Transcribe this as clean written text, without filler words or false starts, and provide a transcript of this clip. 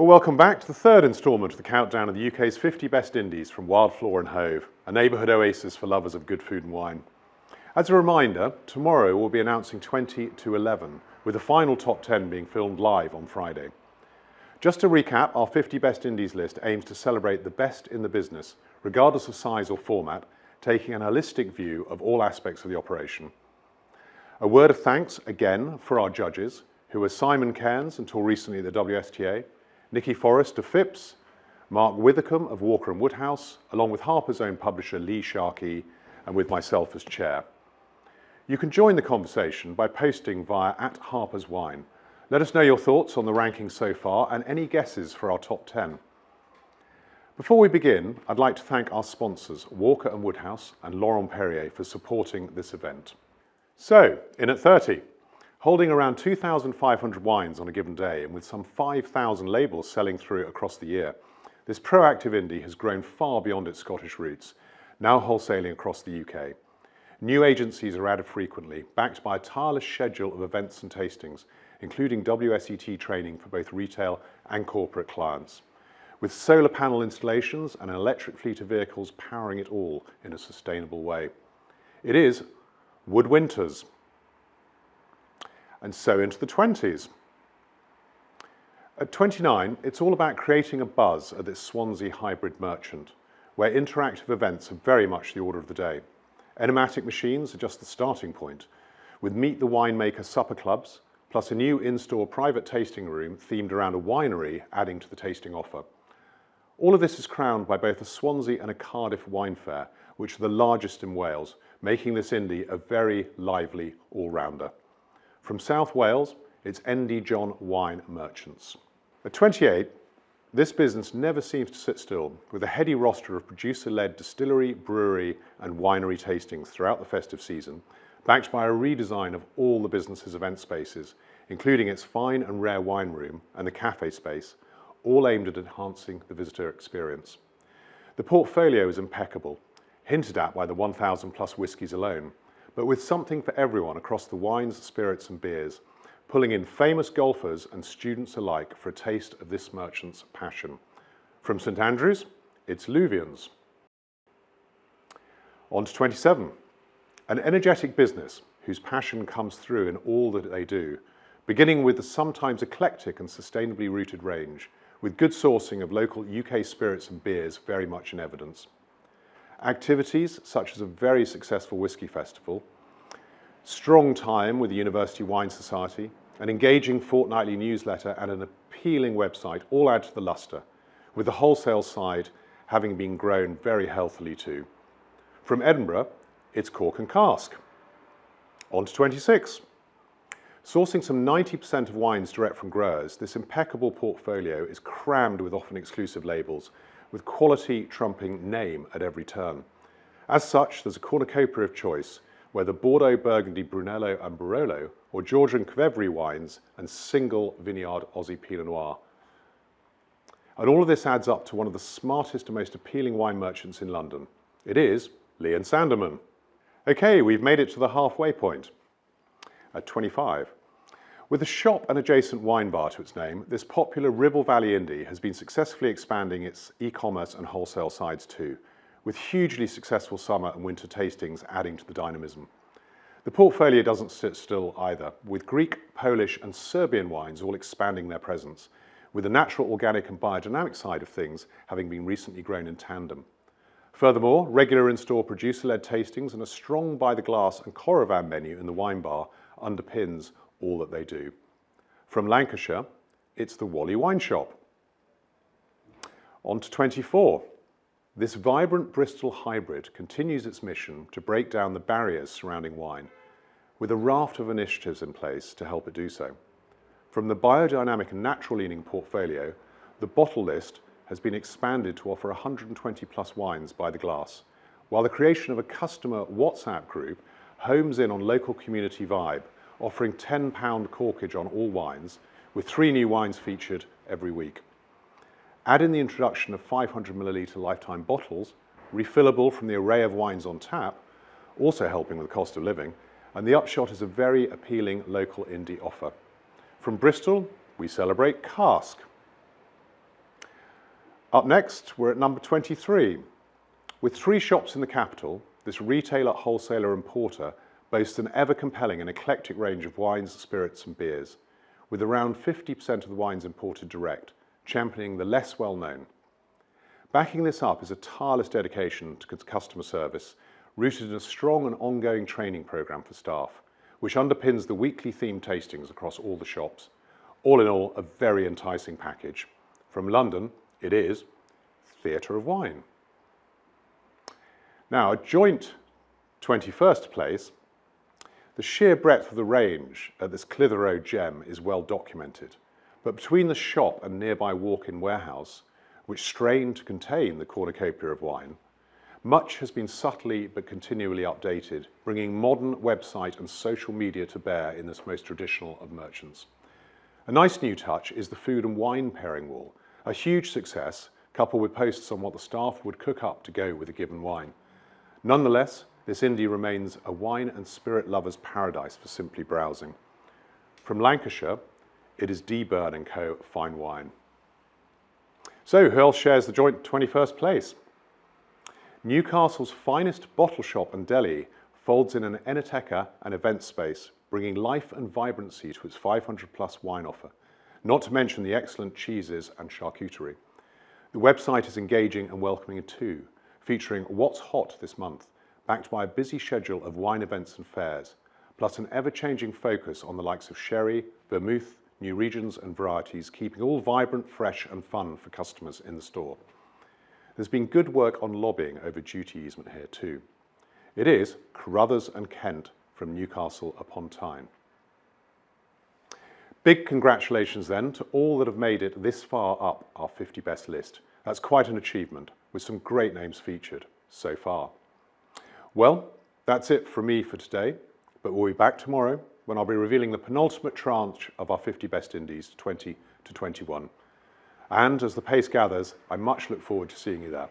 Well, welcome back to the third instalment of the countdown of the UK's 50 best indies from Wildfloor and Hove, a neighbourhood oasis for lovers of good food and wine. As a reminder, tomorrow we'll be announcing 20 to 11, with the final top 10 being filmed live on Friday. Just to recap, our 50 best indies list aims to celebrate the best in the business, regardless of size or format, taking an holistic view of all aspects of the operation. A word of thanks again for our judges, who were Simon Cairns, until recently the WSTA, Nikki Forrest of Phipps, Mark Withercombe of Walker & Woodhouse, along with Harper's own publisher Lee Sharkey, and with myself as chair. You can join the conversation by posting via @HarpersWine. Let us know your thoughts on the rankings so far and any guesses for our top 10. Before we begin, I'd like to thank our sponsors, Walker & Woodhouse and Laurent Perrier, for supporting this event. So, in at 30. Holding around 2,500 wines on a given day and with some 5,000 labels selling through across the year, this proactive indie has grown far beyond its Scottish roots, now wholesaling across the UK. New agencies are added frequently, backed by a tireless schedule of events and tastings, including WSET training for both retail and corporate clients, with solar panel installations and an electric fleet of vehicles powering it all in a sustainable way. It is Woodwinters. And so into the 20s. At 29, it's all about creating a buzz at this Swansea hybrid merchant, where interactive events are very much the order of the day. Enomatic machines are just the starting point, with Meet the Winemaker supper clubs, plus a new in-store private tasting room themed around a winery adding to the tasting offer. All of this is crowned by both a Swansea and a Cardiff wine fair, which are the largest in Wales, making this indie a very lively all-rounder. From South Wales, it's ND John Wine Merchants. At 28, this business never seems to sit still, with a heady roster of producer-led distillery, brewery and winery tastings throughout the festive season, backed by a redesign of all the business's event spaces, including its fine and rare wine room and the cafe space, all aimed at enhancing the visitor experience. The portfolio is impeccable, hinted at by the 1,000 plus whiskies alone, but with something for everyone across the wines, spirits and beers, pulling in famous golfers and students alike for a taste of this merchant's passion. From St Andrews, it's Luvians. On to 27. An energetic business whose passion comes through in all that they do, beginning with the sometimes eclectic and sustainably rooted range, with good sourcing of local UK spirits and beers very much in evidence. Activities such as a very successful whisky festival, strong time with the University Wine Society, an engaging fortnightly newsletter and an appealing website all add to the lustre, with the wholesale side having been grown very healthily too. From Edinburgh, it's Cork and Cask. On to 26. Sourcing some 90% of wines direct from growers, this impeccable portfolio is crammed with often exclusive labels, with quality trumping name at every turn. As such, there's a cornucopia of choice, whether Bordeaux, Burgundy, Brunello and Barolo, or Georgian Kvevari wines and single vineyard Aussie Pinot Noir. And all of this adds up to one of the smartest and most appealing wine merchants in London. It is Lee and Sanderman. Okay, we've made it to the halfway point at 25. With a shop and adjacent wine bar to its name, this popular Ribble Valley indie has been successfully expanding its e-commerce and wholesale sides too, with hugely successful summer and winter tastings adding to the dynamism. The portfolio doesn't sit still either, with Greek, Polish and Serbian wines all expanding their presence, with the natural, organic and biodynamic side of things having been recently grown in tandem. Furthermore, regular in-store producer-led tastings and a strong by-the-glass and Coravan menu in the wine bar underpins all that they do. From Lancashire, it's the Whalley Wine Shop. On to 24. This vibrant Bristol hybrid continues its mission to break down the barriers surrounding wine, with a raft of initiatives in place to help it do so. From the biodynamic and natural-leaning portfolio, the bottle list has been expanded to offer 120 plus wines by the glass, while the creation of a customer WhatsApp group homes in on local community vibe, offering £10 corkage on all wines, with 3 new wines featured every week. Add in the introduction of 500ml lifetime bottles, refillable from the array of wines on tap, also helping with the cost of living, and the upshot is a very appealing local indie offer. From Bristol, we celebrate Cask. Up next, we're at number 23. With 3 shops in the capital, this retailer, wholesaler and porter boasts an ever-compelling and eclectic range of wines, spirits and beers, with around 50% of the wines imported direct, championing the less well-known. Backing this up is a tireless dedication to customer service, rooted in a strong and ongoing training programme for staff, which underpins the weekly themed tastings across all the shops. All in all, a very enticing package. From London, it is Theatre of Wine. Now, a joint 21st place, the sheer breadth of the range at this Clitheroe gem is well documented, but between the shop and nearby walk-in warehouse, which strain to contain the cornucopia of wine, much has been subtly but continually updated, bringing modern website and social media to bear in this most traditional of merchants. A nice new touch is the food and wine pairing wall, a huge success, coupled with posts on what the staff would cook up to go with a given wine. Nonetheless, this indie remains a wine and spirit lover's paradise for simply browsing. From Lancashire, it is D. Byrne & Co. Fine Wine. So, who else shares the joint 21st place? Newcastle's finest bottle shop and deli folds in an Enoteca and event space, bringing life and vibrancy to its 500+ wine offer, not to mention the excellent cheeses and charcuterie. The website is engaging and welcoming too, featuring what's hot this month, backed by a busy schedule of wine events and fairs, plus an ever-changing focus on the likes of sherry, vermouth, new regions and varieties, keeping all vibrant, fresh and fun for customers in the store. There's been good work on lobbying over duty easement here too. It is Carruthers and Kent from Newcastle upon Tyne. Big congratulations then to all that have made it this far up our 50 best list. That's quite an achievement, with some great names featured so far. Well, that's it from me for today, but we'll be back tomorrow when I'll be revealing the penultimate tranche of our 50 best indies, 20 to 21. And as the pace gathers, I much look forward to seeing you there.